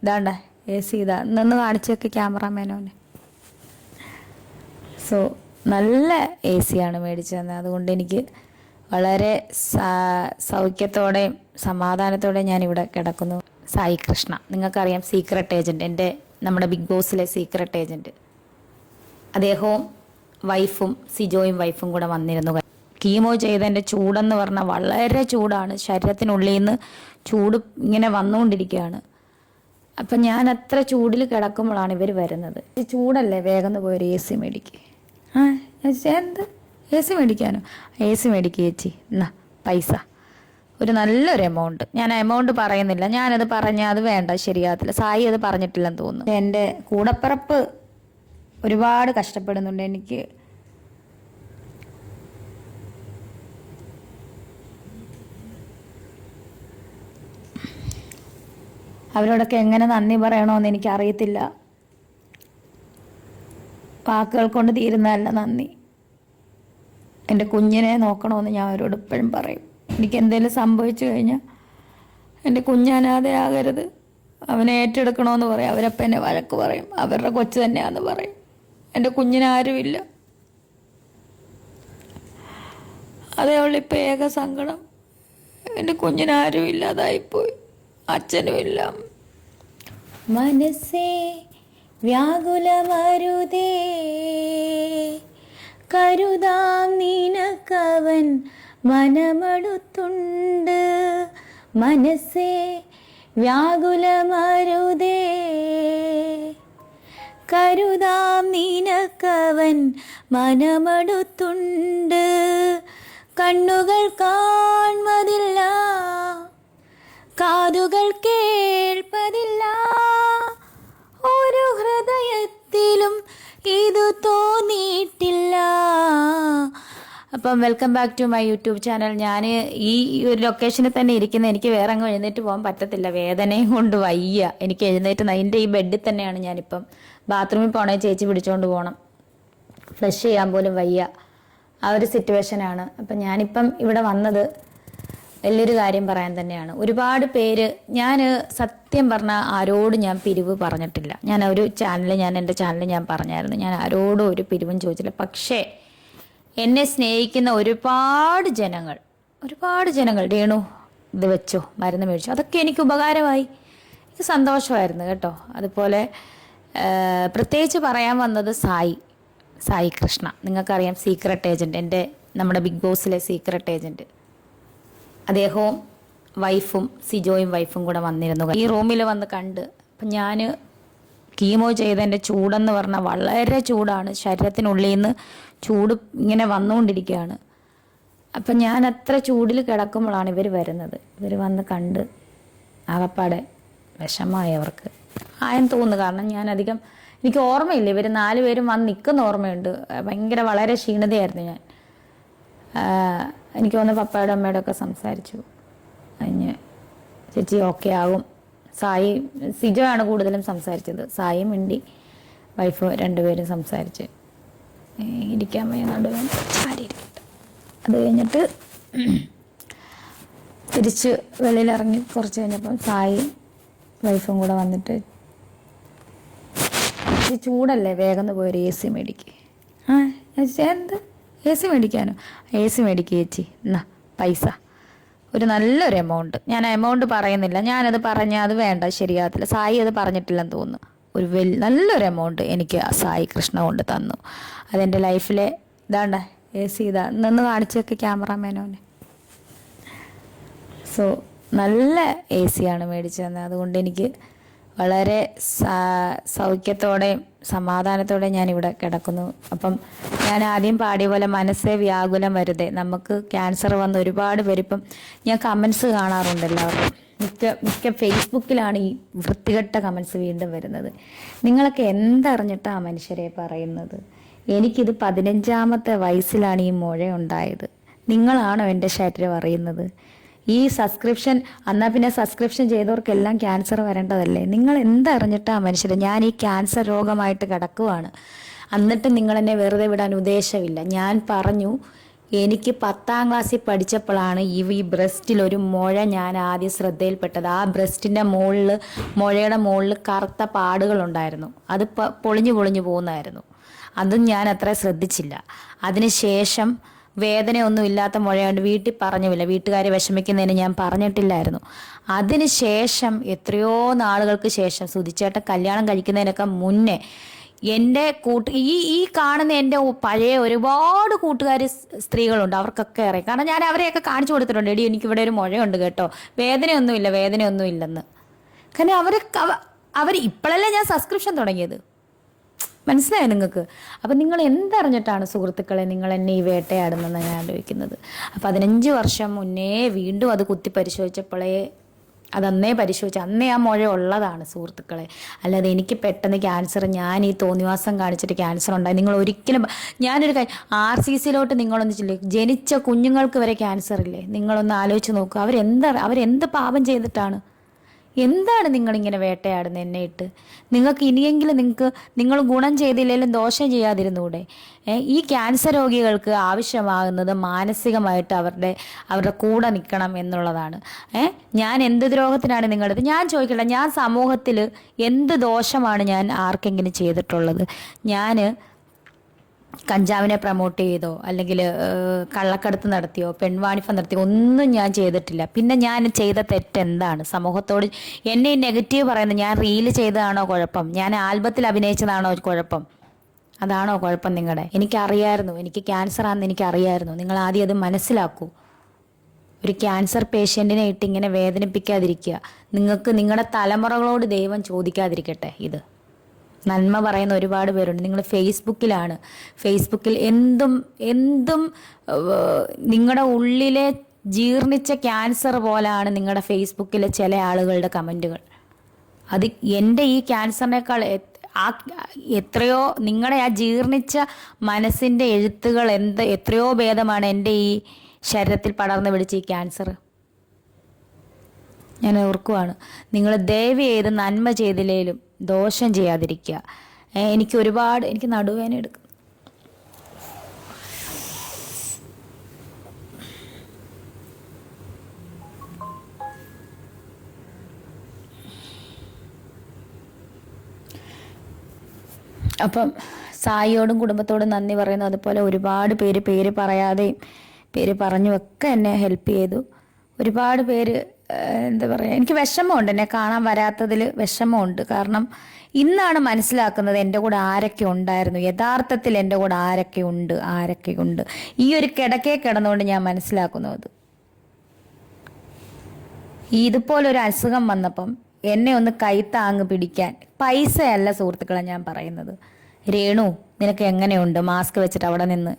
ഇതാണ്ട A C ഇതാ നിന്ന് കാണിച്ചൊക്കെ ക്യാമറാമാനോനെ. സോ നല്ല എ സിയാണ് മേടിച്ചു തന്നത്. അതുകൊണ്ട് എനിക്ക് വളരെ സൗഖ്യത്തോടെയും സമാധാനത്തോടെയും ഞാനിവിടെ കിടക്കുന്നു. സായി കൃഷ്ണ, നിങ്ങൾക്കറിയാം, സീക്രട്ട് ഏജൻറ്റ്, നമ്മുടെ ബിഗ് ബോസിലെ സീക്രട്ട് ഏജൻറ്റ്. അദ്ദേഹവും വൈഫും സിജോയും വൈഫും കൂടെ വന്നിരുന്നു. കീമോ ചെയ്തതിൻ്റെ ചൂടെന്ന് പറഞ്ഞാൽ വളരെ ചൂടാണ്, ശരീരത്തിനുള്ളിൽ നിന്ന് ചൂട് ഇങ്ങനെ വന്നുകൊണ്ടിരിക്കുകയാണ്. അപ്പം ഞാൻ അത്ര ചൂടിൽ കിടക്കുമ്പോഴാണ് ഇവർ വരുന്നത്. ഈ ചൂടല്ലേ, വേഗം പോയൊരു എ സി മേടിക്കുക. എന്ത് എ സി മേടിക്കാനോ? എ സി മേടിക്കുക ചേച്ചി, എന്നാ പൈസ ഒരു നല്ലൊരു എമൗണ്ട്. ഞാൻ എമൗണ്ട് പറയുന്നില്ല, ഞാനത് പറഞ്ഞാൽ അത് വേണ്ട, ശരിയാകത്തില്ല. സായി അത് പറഞ്ഞിട്ടില്ലെന്ന് തോന്നുന്നു. എൻ്റെ കൂടപ്പിറപ്പ് ഒരുപാട് കഷ്ടപ്പെടുന്നുണ്ട്. എനിക്ക് അവരോടൊക്കെ എങ്ങനെ നന്ദി പറയണമെന്ന് എനിക്കറിയത്തില്ല. വാക്കുകൾ കൊണ്ട് തീരുന്നതല്ല നന്ദി. എൻ്റെ കുഞ്ഞിനെ നോക്കണമെന്ന് ഞാൻ അവരോട് എപ്പോഴും പറയും. എനിക്ക് എന്തെങ്കിലും സംഭവിച്ചു കഴിഞ്ഞാൽ എൻ്റെ കുഞ്ഞനാഥയാകരുത്, അവനെ ഏറ്റെടുക്കണമെന്ന് പറയും. അവരപ്പം എന്നെ വഴക്ക് പറയും, അവരുടെ കൊച്ചു തന്നെയാണെന്ന് പറയും. എൻ്റെ കുഞ്ഞിനാരുമില്ല, അതേ ഉള്ളൂ ഇപ്പം ഏക സങ്കടം. എൻ്റെ കുഞ്ഞിനാരും ഇല്ലാതായിപ്പോയി, അച്ഛനുമില്ല. മനസ്സേ വ്യാകുലമരുതേ, കരുതാം നിനക്കവൻ മനമടുത്തുണ്ട്. മനസ്സേ വ്യാകുലമരുതേ, കരുതാം നിനക്കവൻ മനമടുത്തുണ്ട്. കണ്ണുകൾ കാൺമതില്ല, കാതുകൾ കേൾപ്പതില്ല, ഒരു ഹൃദയത്തിലും ഇത് തോന്നിയിട്ടില്ല. അപ്പം welcome back to my YouTube channel. ഞാൻ ഈ ഒരു ലൊക്കേഷനിൽ തന്നെ ഇരിക്കുന്ന, എനിക്ക് വേറെ അങ്ങ് എഴുന്നേറ്റ് പോകാൻ പറ്റത്തില്ല, വേദനയും കൊണ്ട് വയ്യ. എനിക്ക് എഴുന്നേറ്റ് അതിൻ്റെ ഈ ബെഡിൽ തന്നെയാണ് ഞാനിപ്പം. ബാത്റൂമിൽ പോകണേ ചേച്ചി പിടിച്ചുകൊണ്ട് പോകണം, ഫ്ലഷ് ചെയ്യാൻ പോലും വയ്യ, ആ ഒരു സിറ്റുവേഷനാണ്. അപ്പം ഞാനിപ്പം ഇവിടെ വന്നത് വലിയൊരു കാര്യം പറയാൻ തന്നെയാണ്. ഒരുപാട് പേര്, ഞാൻ സത്യം പറഞ്ഞാൽ ആരോടും ഞാൻ പിരിവ് പറഞ്ഞിട്ടില്ല. ഞാൻ ഒരു ചാനലിൽ, എൻ്റെ ചാനലിൽ ഞാൻ പറഞ്ഞായിരുന്നു, ഞാൻ ആരോടും ഒരു പിരിവും ചോദിച്ചില്ല. പക്ഷേ എന്നെ സ്നേഹിക്കുന്ന ഒരുപാട് ജനങ്ങൾ രേണു ഇത് വെച്ചോ, മരുന്ന് മേടിച്ചോ, അതൊക്കെ എനിക്ക് ഉപകാരമായി, എനിക്ക് സന്തോഷമായിരുന്നു കേട്ടോ. അതുപോലെ പ്രത്യേകിച്ച് പറയാൻ വന്നത് സായി കൃഷ്ണ, നിങ്ങൾക്കറിയാം, സീക്രട്ട് ഏജൻറ്റ്, നമ്മുടെ ബിഗ് ബോസിലെ സീക്രട്ട് ഏജൻറ്റ്. അദ്ദേഹവും വൈഫും സിജോയും വൈഫും കൂടെ വന്നിരുന്നു. ഈ റൂമിൽ വന്ന് കണ്ട്, അപ്പം ഞാൻ കീമോ ചെയ്തതിൻ്റെ ചൂടെന്ന് പറഞ്ഞാൽ വളരെ ചൂടാണ്, ശരീരത്തിനുള്ളിൽ നിന്ന് ചൂട് ഇങ്ങനെ വന്നുകൊണ്ടിരിക്കുകയാണ്. അപ്പം ഞാൻ അത്ര ചൂടിൽ കിടക്കുമ്പോഴാണ് ഇവർ വരുന്നത്. ഇവർ വന്ന് കണ്ട് ആകപ്പാടെ വിഷമമായി അവർക്ക് ആയെന്ന് തോന്നുന്നു. കാരണം എനിക്ക് ഓർമ്മയില്ല, ഇവർ 4 പേരും വന്ന് നിൽക്കുന്ന ഓർമ്മയുണ്ട്. വളരെ ക്ഷീണിതയായിരുന്നു ഞാൻ. എനിക്ക് തോന്നുന്നു പപ്പയുടെ അമ്മയുടെ ഒക്കെ സംസാരിച്ചു കഴിഞ്ഞ് ചേച്ചി ഓക്കെ ആകും. സിജോ ആണ് കൂടുതലും സംസാരിച്ചത്. സായി മിണ്ടി, വൈഫ് 2 പേരും സംസാരിച്ച് ഇരിക്കാൻ വയ്യ, നടുവൻ ആരിയിരിക്കട്ടെ. അത് കഴിഞ്ഞിട്ട് തിരിച്ച് വെളിയിലിറങ്ങി കുറച്ച് കഴിഞ്ഞപ്പം സായി വൈഫും കൂടെ വന്നിട്ട്, ചൂടല്ലേ, വേഗം പോയൊരു എ സി മേടിക്കുക. എന്ത് എ സി മേടിക്കാനോ? എ സി മേടിക്കുക ചേച്ചി, എന്നാ പൈസ ഒരു നല്ലൊരു എമൗണ്ട്. ഞാൻ എമൗണ്ട് പറയുന്നില്ല, ഞാനത് പറഞ്ഞാൽ അത് വേണ്ട, ശരിയാകത്തില്ല. സായി അത് പറഞ്ഞിട്ടില്ലെന്ന് തോന്നുന്നു. ഒരു നല്ലൊരു എമൗണ്ട് എനിക്ക് സായി കൃഷ്ണ കൊണ്ട് തന്നു. അതെൻ്റെ ലൈഫിലെ ഇതാണ്ട എ സി ഇതാ നിന്ന് കാണിച്ചൊക്കെ ക്യാമറാമാനോനെ. സോ നല്ല എ സിയാണ് മേടിച്ചു തന്നത്. അതുകൊണ്ട് എനിക്ക് വളരെ സൗഖ്യത്തോടെയും സമാധാനത്തോടെയും ഞാനിവിടെ കിടക്കുന്നു. അപ്പം ഞാൻ ആദ്യം പാടിയ പോലെ മനസ്സേ വ്യാകുലം വരുതേ. നമുക്ക് ക്യാൻസർ വന്ന ഒരുപാട് പേരിപ്പം ഞാൻ കമൻസ് കാണാറുണ്ട് എല്ലാവർക്കും. മിക്ക ഫേസ്ബുക്കിലാണ് ഈ വൃത്തികെട്ട കമൻസ് വീണ്ടും വരുന്നത്. നിങ്ങളൊക്കെ എന്തറിഞ്ഞിട്ടാണ് മനുഷ്യരെ പറയുന്നത്? എനിക്കിത് 15ാമത്തെ വയസ്സിലാണ് ഈ മുഴ ഉണ്ടായത്. നിങ്ങളാണോ എൻ്റെ ശരീരം അറിയുന്നത്? ഈ സബ്സ്ക്രിപ്ഷൻ എന്നാൽ പിന്നെ സബ്സ്ക്രിപ്ഷൻ ചെയ്തവർക്കെല്ലാം ക്യാൻസർ വരേണ്ടതല്ലേ? നിങ്ങൾ എന്തറിഞ്ഞിട്ടാണ് മനുഷ്യർ? ഞാൻ ഈ ക്യാൻസർ രോഗമായിട്ട് കിടക്കുവാണ്, എന്നിട്ട് നിങ്ങളെന്നെ വെറുതെ വിടാൻ ഉദ്ദേശമില്ല. ഞാൻ പറഞ്ഞു, എനിക്ക് 10ാം ക്ലാസ്സിൽ പഠിച്ചപ്പോഴാണ് ഈ ബ്രസ്റ്റിൽ ഒരു മുഴ ഞാൻ ആദ്യം ശ്രദ്ധയിൽപ്പെട്ടത്. ആ ബ്രസ്റ്റിൻ്റെ മുകളിൽ, മുഴയുടെ മുകളിൽ കറുത്ത പാടുകളുണ്ടായിരുന്നു. അത് പൊളിഞ്ഞു പൊളിഞ്ഞു പോകുന്നതായിരുന്നു. അതും ഞാൻ അത്ര ശ്രദ്ധിച്ചില്ല. അതിനുശേഷം വേദനയൊന്നും ഇല്ലാത്ത മുഴയുണ്ട്, വീട്ടിൽ പറഞ്ഞില്ല, വീട്ടുകാരെ വിഷമിക്കുന്നതിന് ഞാൻ പറഞ്ഞിട്ടില്ലായിരുന്നു. അതിനുശേഷം എത്രയോ നാളുകൾക്ക് ശേഷം, സുധിച്ചേട്ടൻ കല്യാണം കഴിക്കുന്നതിനൊക്കെ മുന്നേ എൻ്റെ ഈ കാണുന്ന എൻ്റെ പഴയ ഒരുപാട് കൂട്ടുകാർ സ്ത്രീകളുണ്ട്, അവർക്കൊക്കെ അറിയാം. കാരണം ഞാൻ അവരെയൊക്കെ കാണിച്ചു കൊടുത്തിട്ടുണ്ട്, എടി എനിക്കിവിടെ ഒരു മുഴയുണ്ട് കേട്ടോ, വേദനയൊന്നും ഇല്ലെന്ന്. കാരണം അവർ ഇപ്പോഴല്ലേ ഞാൻ സബ്സ്ക്രിപ്ഷൻ തുടങ്ങിയത്, മനസ്സിലായോ നിങ്ങൾക്ക്? അപ്പം നിങ്ങൾ എന്തറിഞ്ഞിട്ടാണ് സുഹൃത്തുക്കളെ നിങ്ങൾ എന്നെ ഈ വേട്ടയാടുന്നതെന്ന് ഞാൻ ആലോചിക്കുന്നത്. 15 വർഷം മുന്നേ വീണ്ടും അത് കുത്തി പരിശോധിച്ചപ്പോഴേ, അതന്നേ പരിശോധിച്ച് അന്നേ ആ മുഴ ഉള്ളതാണ് സുഹൃത്തുക്കളെ. അല്ലാതെ എനിക്ക് പെട്ടെന്ന് ക്യാൻസർ, ഞാൻ ഈ തോന്നിവാസം കാണിച്ചിട്ട് ക്യാൻസർ ഉണ്ടായി. നിങ്ങൾ ഒരിക്കലും, ഞാനൊരു RCCയിലോട്ട് നിങ്ങളൊന്ന് ജനിച്ച കുഞ്ഞുങ്ങൾക്ക് വരെ ക്യാൻസർ ഇല്ലേ? നിങ്ങളൊന്ന് ആലോചിച്ച് നോക്കുക. അവരെന്ത് പാപം ചെയ്തിട്ടാണ്? എന്താണ് നിങ്ങളിങ്ങനെ വേട്ടയാടുന്നത് എന്നെ ഇട്ട്? നിങ്ങൾക്ക് ഇനിയെങ്കിലും നിങ്ങൾ ഗുണം ചെയ്തില്ലെങ്കിലും ദോഷം ചെയ്യാതിരുന്നൂടെ? ഈ ക്യാൻസർ രോഗികൾക്ക് ആവശ്യമാകുന്നത് മാനസികമായിട്ട് അവരുടെ കൂടെ നിൽക്കണം എന്നുള്ളതാണ്. ഞാൻ എന്ത് ദ്രോഹത്തിനാണ് നിങ്ങളുടെ, ഞാൻ ചോദിക്കട്ടെ, ഞാൻ സമൂഹത്തിൽ എന്ത് ദോഷമാണ് ഞാൻ ആർക്കെങ്കിലും ചെയ്തിട്ടുള്ളത്? ഞാൻ കഞ്ചാവിനെ പ്രൊമോട്ട് ചെയ്തോ, അല്ലെങ്കിൽ കള്ളക്കടത്ത് നടത്തിയോ, പെൺവാണിഭം നടത്തിയോ ഒന്നും ഞാൻ ചെയ്തിട്ടില്ല. പിന്നെ ഞാൻ ചെയ്ത തെറ്റെന്താണ് സമൂഹത്തോട്? എന്നെ നെഗറ്റീവ് പറയുന്നത്, ഞാൻ റീല് ചെയ്തതാണോ കുഴപ്പം? ഞാൻ ആൽബത്തിൽ അഭിനയിച്ചതാണോ കുഴപ്പം? അതാണോ കുഴപ്പം നിങ്ങളുടെ? എനിക്കറിയായിരുന്നു എനിക്ക് ക്യാൻസർ ആണെന്ന് എനിക്കറിയായിരുന്നു. നിങ്ങൾ ആദ്യം അത് മനസ്സിലാക്കൂ. ഒരു ക്യാൻസർ പേഷ്യൻറ്റിനെ ഇട്ട് ഇങ്ങനെ വേദനിപ്പിക്കാതിരിക്കുക. നിങ്ങൾക്ക് നിങ്ങളുടെ തലമുറകളോട് ദൈവം ചോദിക്കാതിരിക്കട്ടെ. ഇത് നന്മ പറയുന്ന ഒരുപാട് പേരുണ്ട്. നിങ്ങൾ ഫേസ്ബുക്കിൽ എന്തും നിങ്ങളുടെ ഉള്ളിലെ ജീർണിച്ച ക്യാൻസർ പോലാണ് നിങ്ങളുടെ ഫേസ്ബുക്കിലെ ചില ആളുകളുടെ കമൻറ്റുകൾ. അത് എൻ്റെ ഈ ക്യാൻസറിനേക്കാൾ എത്രയോ, നിങ്ങളുടെ ആ ജീർണിച്ച മനസ്സിൻ്റെ എഴുത്തുകൾ എത്രയോ ഭേദമാണ് എൻ്റെ ഈ ശരീരത്തിൽ പടർന്നു പിടിച്ച ഈ ക്യാൻസർ. ഞാൻ ഓർക്കുവാണ്, നിങ്ങൾ ദയവ് ചെയ്ത് നന്മ ചെയ്തില്ലേലും ദോഷം ചെയ്യാതിരിക്കുക. എനിക്ക് നടുവേദന എടുക്കും. അപ്പം സായിയോടും കുടുംബത്തോടും നന്ദി പറയുന്നു. അതുപോലെ ഒരുപാട് പേര് പറയാതെയും പേര് പറഞ്ഞുമൊക്കെ എന്നെ ഹെൽപ്പ് ചെയ്തു. ഒരുപാട് പേര് എന്താ പറയുക, എനിക്ക് വിഷമമുണ്ട്, എന്നെ കാണാൻ വരാത്തതിൽ വിഷമമുണ്ട്. കാരണം ഇന്നാണ് മനസ്സിലാക്കുന്നത് എൻ്റെ കൂടെ ആരൊക്കെ ഉണ്ടായിരുന്നു, യഥാർത്ഥത്തിൽ എൻ്റെ കൂടെ ആരൊക്കെയുണ്ട്. ഈ ഒരു കിടന്നുകൊണ്ട് ഞാൻ മനസ്സിലാക്കുന്നു. അത് ഇതുപോലൊരു അസുഖം വന്നപ്പം എന്നെ ഒന്ന് കൈത്താങ്ങ് പിടിക്കാൻ, പൈസയല്ല സുഹൃത്തുക്കളെ ഞാൻ പറയുന്നത്, രേണു നിനക്ക് എങ്ങനെയുണ്ട്, മാസ്ക് വെച്ചിട്ട് അവിടെ നിന്ന്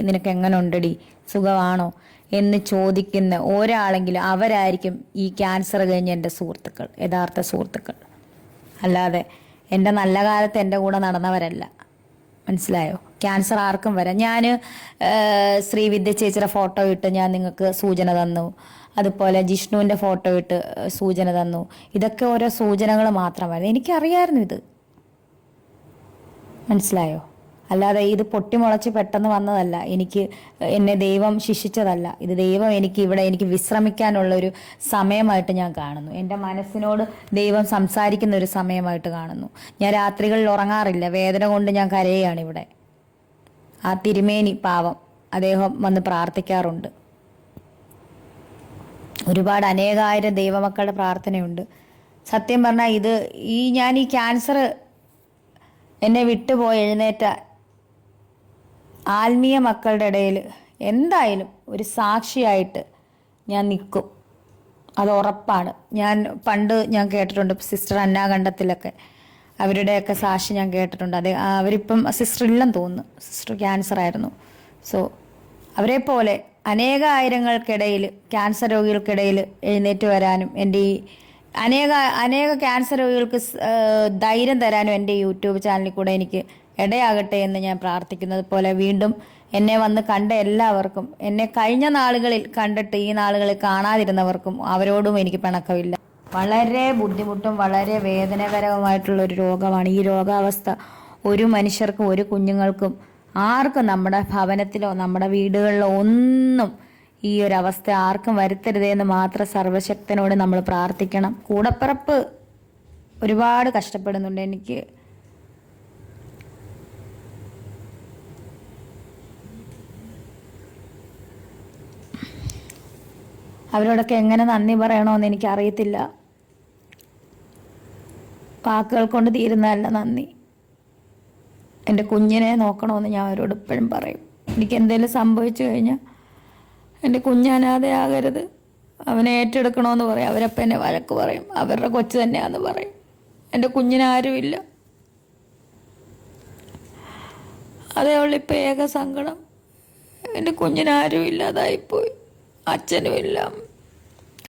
നിനക്ക് എങ്ങനെ ഉണ്ടടി, സുഖമാണോ എന്ന് ചോദിക്കുന്ന ഒരാളെങ്കിലും അവരായിരിക്കും ഈ ക്യാൻസർ കഴിഞ്ഞ എൻ്റെ സുഹൃത്തുക്കൾ, യഥാർത്ഥ സുഹൃത്തുക്കൾ. അല്ലാതെ എൻ്റെ നല്ല കാലത്ത് എൻ്റെ കൂടെ നടന്നവരല്ല. മനസ്സിലായോ? ക്യാൻസർ ആർക്കും വരാം. ഞാൻ ശ്രീവിദ്യ ചേച്ചിയുടെ ഫോട്ടോ ഇട്ട് ഞാൻ നിങ്ങൾക്ക് സൂചന തന്നു. അതുപോലെ ജിഷ്ണുവിൻ്റെ ഫോട്ടോ ഇട്ട് സൂചന തന്നു. ഇതൊക്കെ ഓരോ സൂചനകൾ മാത്രമായിരുന്നു. എനിക്കറിയായിരുന്നു ഇത്. മനസ്സിലായോ? അല്ലാതെ ഇത് പൊട്ടിമുളച്ച് പെട്ടെന്ന് വന്നതല്ല. എന്നെ ദൈവം ശിക്ഷിച്ചതല്ല. ഇത് ദൈവം എനിക്ക് വിശ്രമിക്കാനുള്ളൊരു സമയമായിട്ട് ഞാൻ കാണുന്നു. എൻ്റെ മനസ്സിനോട് ദൈവം സംസാരിക്കുന്ന ഒരു സമയമായിട്ട് കാണുന്നു. ഞാൻ രാത്രികളിൽ ഉറങ്ങാറില്ല, വേദന കൊണ്ട് ഞാൻ കരയുകയാണ് ഇവിടെ. ആ തിരുമേനി പാവം, അദ്ദേഹം വന്ന് പ്രാർത്ഥിക്കാറുണ്ട്. ഒരുപാട് അനേകായിരം ദൈവമക്കളുടെ പ്രാർത്ഥനയുണ്ട്. സത്യം പറഞ്ഞാൽ ഞാൻ ഈ ക്യാൻസർ എന്നെ വിട്ടുപോയി എഴുന്നേറ്റ ആത്മീയ മക്കളുടെ ഇടയിൽ എന്തായാലും ഒരു സാക്ഷിയായിട്ട് ഞാൻ നിൽക്കും. അത് ഉറപ്പാണ്. പണ്ട് ഞാൻ കേട്ടിട്ടുണ്ട്, സിസ്റ്റർ അന്നാകണ്ഠത്തിലൊക്കെ അവരുടെയൊക്കെ സാക്ഷി ഞാൻ കേട്ടിട്ടുണ്ട്. അവരിപ്പം സിസ്റ്റർ ഇല്ലെന്ന് തോന്നുന്നു, സിസ്റ്റർ ക്യാൻസർ ആയിരുന്നു. സോ അവരെ പോലെ അനേകായിരങ്ങൾക്കിടയിൽ, ക്യാൻസർ രോഗികൾക്കിടയിൽ എഴുന്നേറ്റ് വരാനും എൻ്റെ ഈ അനേക ക്യാൻസർ രോഗികൾക്ക് ധൈര്യം തരാനും എൻ്റെ യൂട്യൂബ് ചാനലിൽ കൂടെ എനിക്ക് ഇടയാകട്ടെ എന്ന് ഞാൻ പ്രാർത്ഥിക്കുന്നത് പോലെ, വീണ്ടും എന്നെ വന്ന് കണ്ട എല്ലാവർക്കും, എന്നെ കഴിഞ്ഞ നാളുകളിൽ കണ്ടിട്ട് ഈ നാളുകളിൽ കാണാതിരുന്നവർക്കും അവരോടും എനിക്ക് പിണക്കമില്ല. വളരെ ബുദ്ധിമുട്ടും വളരെ വേദനാകരവുമായിട്ടുള്ളൊരു രോഗമാണ് ഈ രോഗാവസ്ഥ. ഒരു മനുഷ്യർക്കും ഒരു കുഞ്ഞുങ്ങൾക്കും ആർക്കും നമ്മുടെ ഭവനത്തിലോ നമ്മുടെ വീടുകളിലോ ഒന്നും ഈ ഒരു അവസ്ഥ ആർക്കും വരുത്തരുതേ എന്ന് മാത്രം സർവശക്തനോട് നമ്മൾ പ്രാർത്ഥിക്കണം. കൂടപ്പിറപ്പ് ഒരുപാട് കഷ്ടപ്പെടുന്നുണ്ട്. എനിക്ക് അവരോടൊക്കെ എങ്ങനെ നന്ദി പറയണമെന്ന് എനിക്കറിയത്തില്ല. വാക്കുകൾ കൊണ്ട് തീരുന്നതല്ല നന്ദി. എൻ്റെ കുഞ്ഞിനെ നോക്കണമെന്ന് ഞാൻ അവരോട് എപ്പോഴും പറയും. എനിക്ക് എന്തെങ്കിലും സംഭവിച്ചു കഴിഞ്ഞാൽ എൻ്റെ കുഞ്ഞനാഥയാകരുത്, അവനെ ഏറ്റെടുക്കണമെന്ന് പറയും. അവരപ്പം എന്നെ വഴക്ക് പറയും, അവരുടെ കൊച്ചു തന്നെയാന്ന് പറയും. എൻ്റെ കുഞ്ഞിനാരുമില്ല, അതേ ഉള്ളൂ ഇപ്പം ഏക സങ്കടം. എൻ്റെ കുഞ്ഞിനാരും ഇല്ലാതായിപ്പോയി, അച്ഛനും ഇല്ല.